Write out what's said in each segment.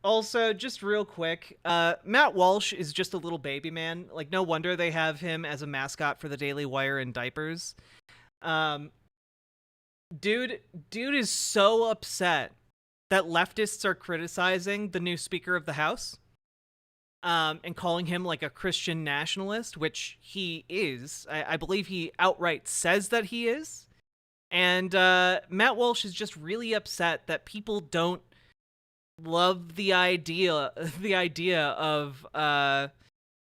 Also, just real quick, Matt Walsh is just a little baby man. Like, no wonder they have him as a mascot for the Daily Wire in diapers. Um, dude, dude is so upset that leftists are criticizing the new Speaker of the House, and calling him like a Christian nationalist, which he is. I believe he outright says that he is. And Matt Walsh is just really upset that people don't love the idea of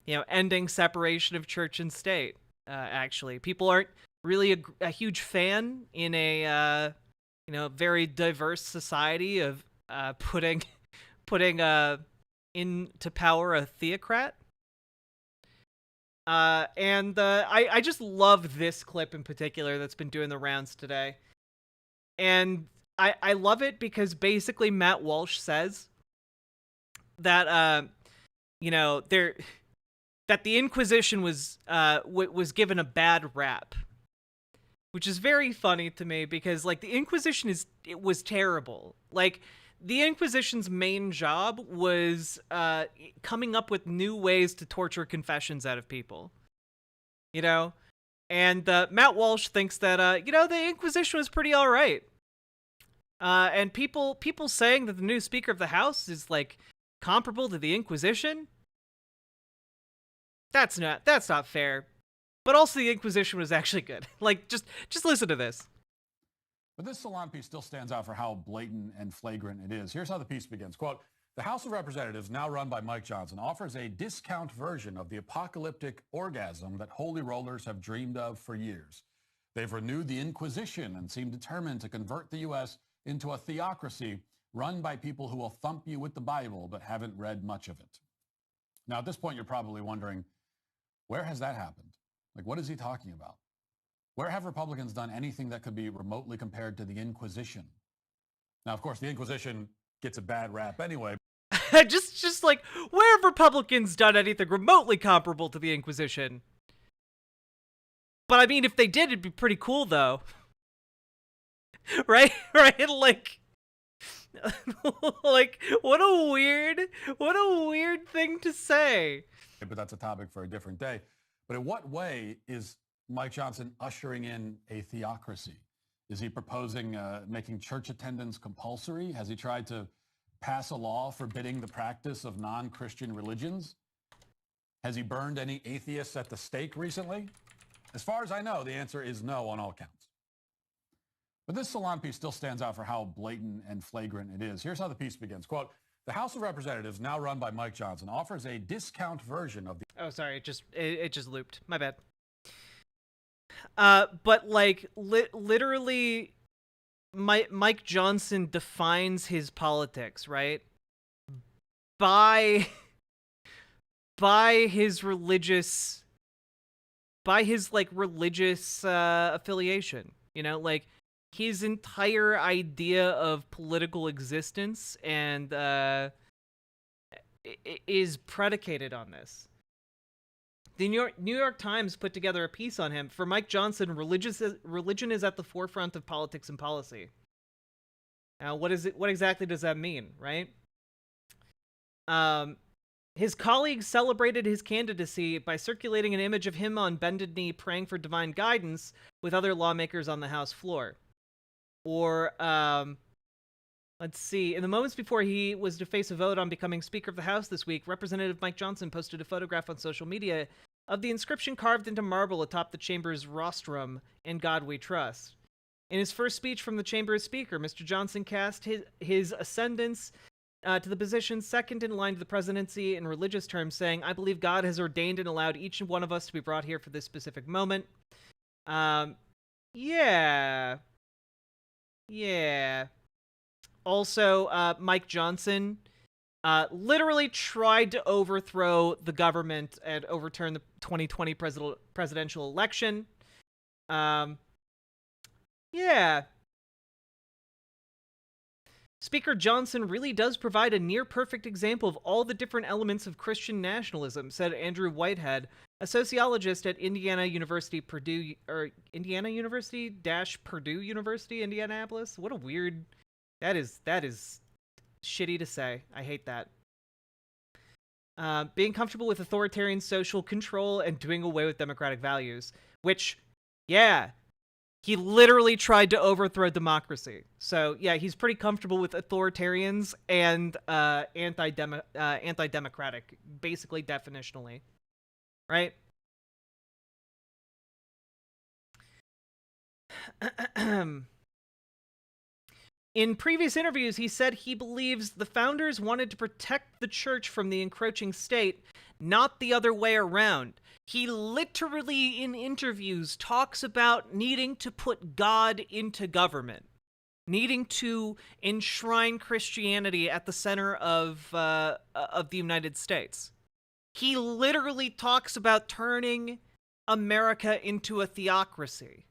ending separation of church and state. Actually, people aren't really a huge fan in a very diverse society of putting into power a theocrat. I just love this clip in particular that's been doing the rounds today. And I love it because basically Matt Walsh says that that the Inquisition was given a bad rap, which is very funny to me because like the Inquisition it was terrible. Like the Inquisition's main job was coming up with new ways to torture confessions out of people. You know, and Matt Walsh thinks that the Inquisition was pretty all right. And people saying that the new Speaker of the House is like comparable to the Inquisition. That's not fair. But also the Inquisition was actually good. Like just listen to this. But this Salon piece still stands out for how blatant and flagrant it is. Here's how the piece begins. Quote, the House of Representatives, now run by Mike Johnson, offers a discount version of the apocalyptic orgasm that holy rollers have dreamed of for years. They've renewed the Inquisition and seem determined to convert the U.S. into a theocracy run by people who will thump you with the Bible but haven't read much of it. Now, at this point, you're probably wondering, where has that happened? Like, what is he talking about? Where have Republicans done anything that could be remotely compared to the Inquisition? Now, of course, the Inquisition gets a bad rap anyway. just like, where have Republicans done anything remotely comparable to the Inquisition? But I mean, if they did, it'd be pretty cool, though. Right? Like, like what a weird thing to say. But that's a topic for a different day. But in what way is Mike Johnson ushering in a theocracy? Is he proposing making church attendance compulsory? Has he tried to pass a law forbidding the practice of non-Christian religions? Has he burned any atheists at the stake recently? As far as I know, the answer is no on all counts. But this Salon piece still stands out for how blatant and flagrant it is. Here's how the piece begins. Quote, the House of Representatives, now run by Mike Johnson, offers a discount version of the... Oh, sorry, it just looped. My bad. But like literally, Mike Johnson defines his politics, right? By his religious affiliation, like his entire idea of political existence and is predicated on this. The New York Times put together a piece on him. For Mike Johnson, religion is at the forefront of politics and policy. Now, what exactly does that mean, right? His colleagues celebrated his candidacy by circulating an image of him on bended knee praying for divine guidance with other lawmakers on the House floor. Or, let's see. In the moments before he was to face a vote on becoming Speaker of the House this week, Representative Mike Johnson posted a photograph on social media of the inscription carved into marble atop the chamber's rostrum, "In God We Trust." In his first speech from the chamber as Speaker, Mr. Johnson cast his ascendance to the position second in line to the presidency in religious terms, saying, "I believe God has ordained and allowed each one of us to be brought here for this specific moment." Yeah. Also, Mike Johnson literally tried to overthrow the government and overturn the 2020 presidential election. Speaker Johnson really does provide a near-perfect example of all the different elements of Christian nationalism, said Andrew Whitehead, a sociologist at Indiana University, Purdue University, Indianapolis. What a weird... That is Shitty to say. I hate that. Being comfortable with authoritarian social control and doing away with democratic values. Which, yeah, he literally tried to overthrow democracy. So, yeah, he's pretty comfortable with authoritarians and anti-democratic, basically definitionally. Right? In previous interviews, he said he believes the founders wanted to protect the church from the encroaching state, not the other way around. He literally, in interviews, talks about needing to put God into government, needing to enshrine Christianity at the center of the United States. He literally talks about turning America into a theocracy.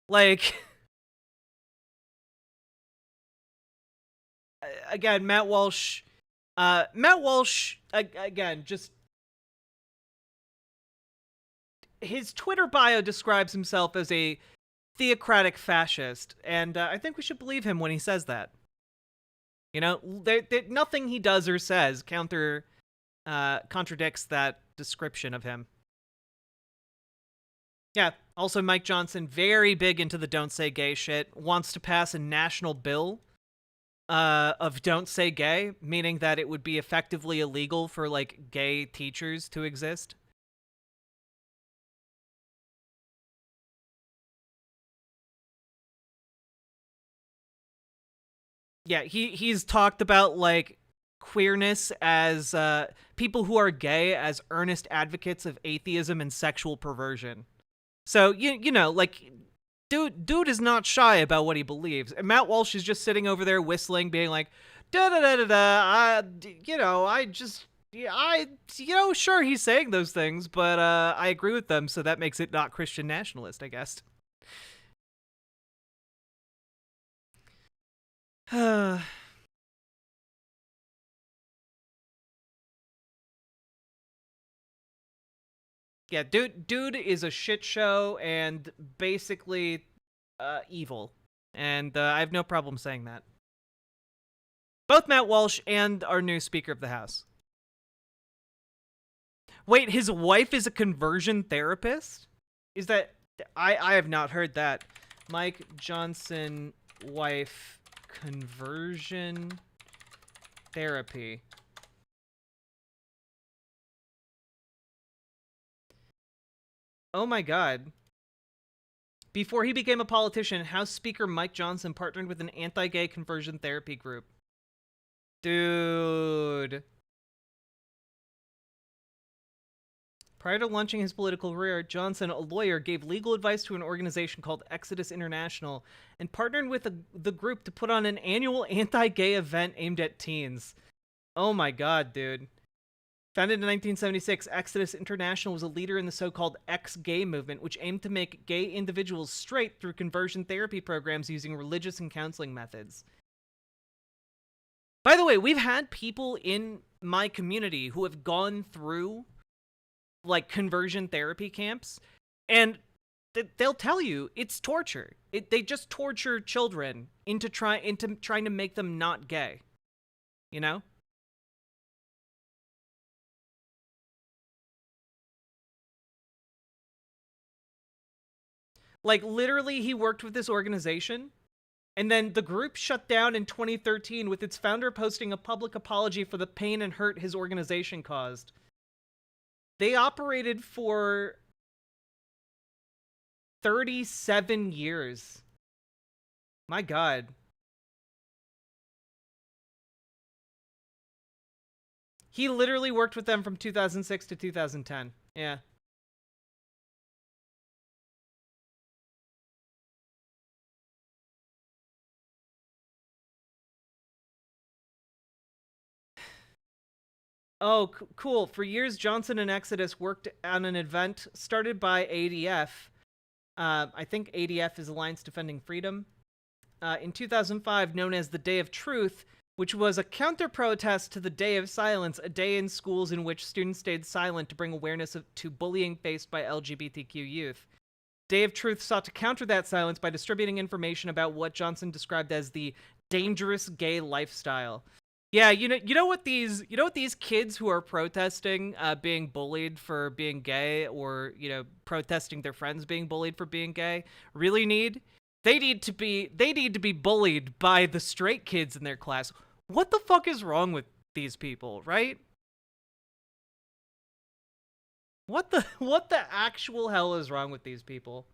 Like, again, Matt Walsh, again, just his Twitter bio describes himself as a theocratic fascist, and I think we should believe him when he says that. You know, nothing he does or says contradicts that description of him. Yeah, also Mike Johnson, very big into the don't say gay shit, wants to pass a national bill of don't say gay, meaning that it would be effectively illegal for, like, gay teachers to exist. Yeah, he's talked about, like, queerness as people who are gay as earnest advocates of atheism and sexual perversion. So, you know, like, dude is not shy about what he believes. And Matt Walsh is just sitting over there whistling, being like, da-da-da-da-da, sure, he's saying those things, but I agree with them, so that makes it not Christian nationalist, I guess. Yeah, dude is a shit show and basically evil. And I have no problem saying that. Both Matt Walsh and our new Speaker of the House. Wait, his wife is a conversion therapist? Is that... I have not heard that. Mike Johnson wife conversion therapy. Oh my god. Before he became a politician, House Speaker Mike Johnson partnered with an anti-gay conversion therapy group. Dude. Prior to launching his political career, Johnson, a lawyer, gave legal advice to an organization called Exodus International and partnered with the group to put on an annual anti-gay event aimed at teens. Oh my god, dude. Founded in 1976, Exodus International was a leader in the so-called ex-gay movement, which aimed to make gay individuals straight through conversion therapy programs using religious and counseling methods. By the way, we've had people in my community who have gone through, like, conversion therapy camps, and they'll tell you it's torture. They just torture children into trying to make them not gay. You know? Like, literally, he worked with this organization, and then the group shut down in 2013 with its founder posting a public apology for the pain and hurt his organization caused. They operated for 37 years. My god. He literally worked with them from 2006 to 2010. Yeah. Oh, cool. For years, Johnson and Exodus worked on an event started by ADF. I think ADF is Alliance Defending Freedom. In 2005, known as the Day of Truth, which was a counter-protest to the Day of Silence, a day in schools in which students stayed silent to bring awareness to bullying faced by LGBTQ youth. Day of Truth sought to counter that silence by distributing information about what Johnson described as the dangerous gay lifestyle. Yeah, you know what these kids who are protesting being bullied for being gay, or protesting their friends being bullied for being gay, really need? They need to be bullied by the straight kids in their class. What the fuck is wrong with these people, right? What the actual hell is wrong with these people?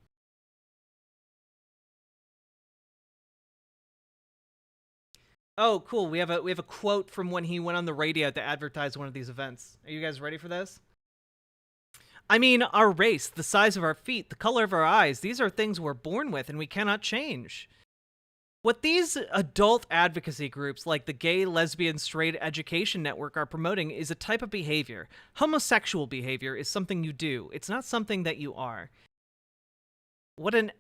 Oh, cool. We have a quote from when he went on the radio to advertise one of these events. Are you guys ready for this? I mean, our race, the size of our feet, the color of our eyes, these are things we're born with and we cannot change. What these adult advocacy groups like the Gay, Lesbian, Straight Education Network are promoting is a type of behavior. Homosexual behavior is something you do. It's not something that you are. What an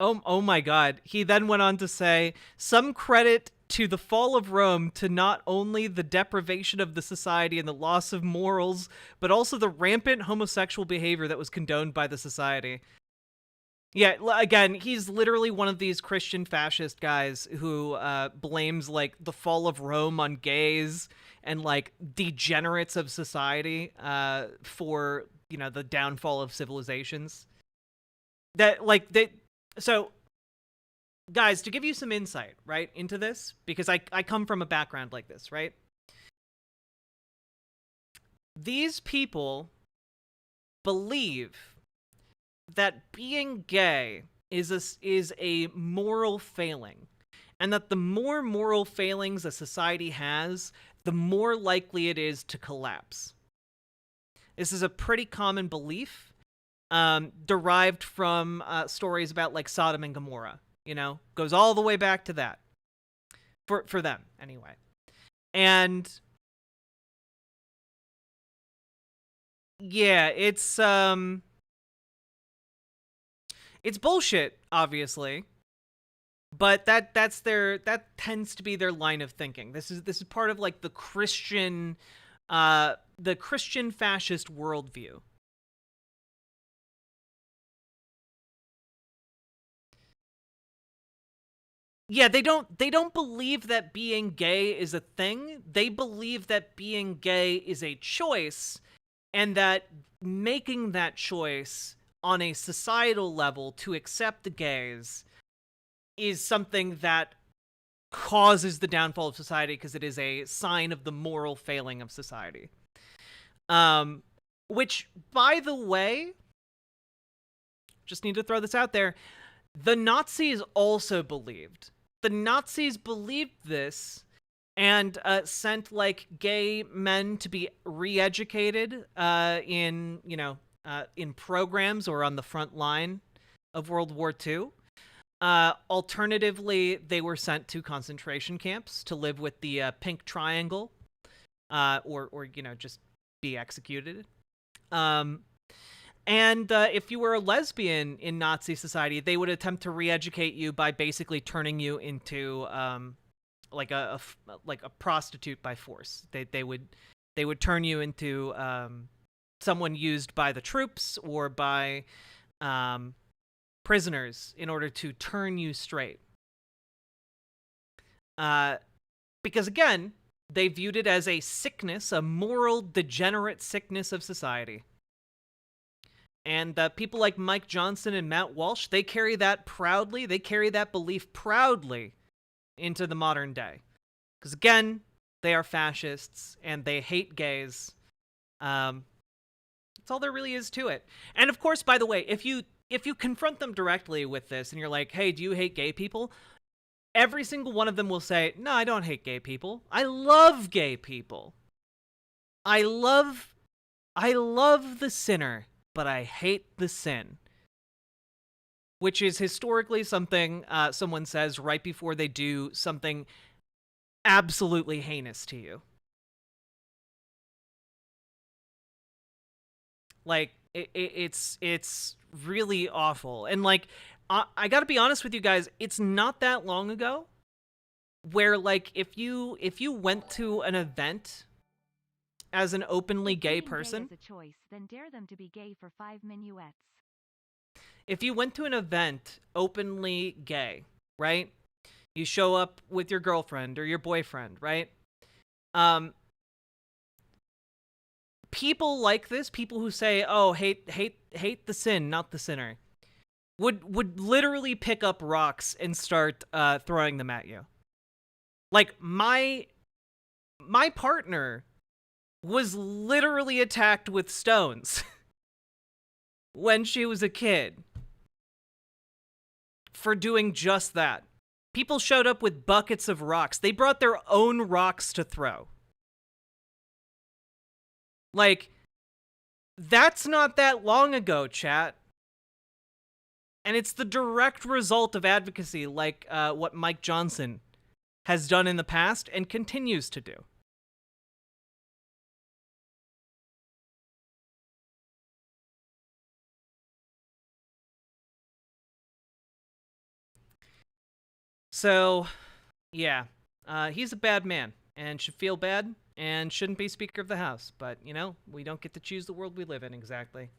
Oh my god. He then went on to say, some credit to the fall of Rome to not only the deprivation of the society and the loss of morals, but also the rampant homosexual behavior that was condoned by the society. Yeah, again, he's literally one of these Christian fascist guys who blames, like, the fall of Rome on gays and, like, degenerates of society for, the downfall of civilizations. So, guys, to give you some insight, right, into this, because I come from a background like this, right? These people believe that being gay is a moral failing, and that the more moral failings a society has, the more likely it is to collapse. This is a pretty common belief, derived from stories about, like, Sodom and Gomorrah. Goes all the way back to that for them anyway. And yeah, it's bullshit, obviously, but that tends to be their line of thinking. This is part of, like, the Christian fascist worldview. Yeah, they don't believe that being gay is a thing. They believe that being gay is a choice, and that making that choice on a societal level to accept the gays is something that causes the downfall of society, because it is a sign of the moral failing of society. Which, by the way, just need to throw this out there, the Nazis also believed. The Nazis believed this, and sent, like, gay men to be re-educated in programs or on the front line of World War II. Alternatively, they were sent to concentration camps to live with the Pink Triangle, or just be executed. And if you were a lesbian in Nazi society, they would attempt to re-educate you by basically turning you into like a prostitute by force. They would turn you into someone used by the troops or by prisoners in order to turn you straight. Because again, they viewed it as a sickness, a moral degenerate sickness of society. And people like Mike Johnson and Matt Walsh, they carry that proudly. They carry that belief proudly into the modern day. Because again, they are fascists and they hate gays. That's all there really is to it. And of course, by the way, if you confront them directly with this and you're like, hey, do you hate gay people? Every single one of them will say, no, I don't hate gay people. I love gay people. I love the sinner, but I hate the sin. Which is historically something someone says right before they do something absolutely heinous to you. Like, it's really awful. And, like, I gotta be honest with you guys, it's not that long ago where, like, if you went to an event as an openly gay person, gay is a choice, then dare them to be gay for 5 minuets. if you went to an event openly gay, right? You show up with your girlfriend or your boyfriend, right? Um, people like this, people who say, "Oh, hate the sin, not the sinner," would literally pick up rocks and start throwing them at you. Like my partner was literally attacked with stones when she was a kid for doing just that. People showed up with buckets of rocks. They brought their own rocks to throw. Like, that's not that long ago, chat. And it's the direct result of advocacy like what Mike Johnson has done in the past and continues to do. So, yeah, he's a bad man and should feel bad and shouldn't be Speaker of the House. But, you know, we don't get to choose the world we live in exactly.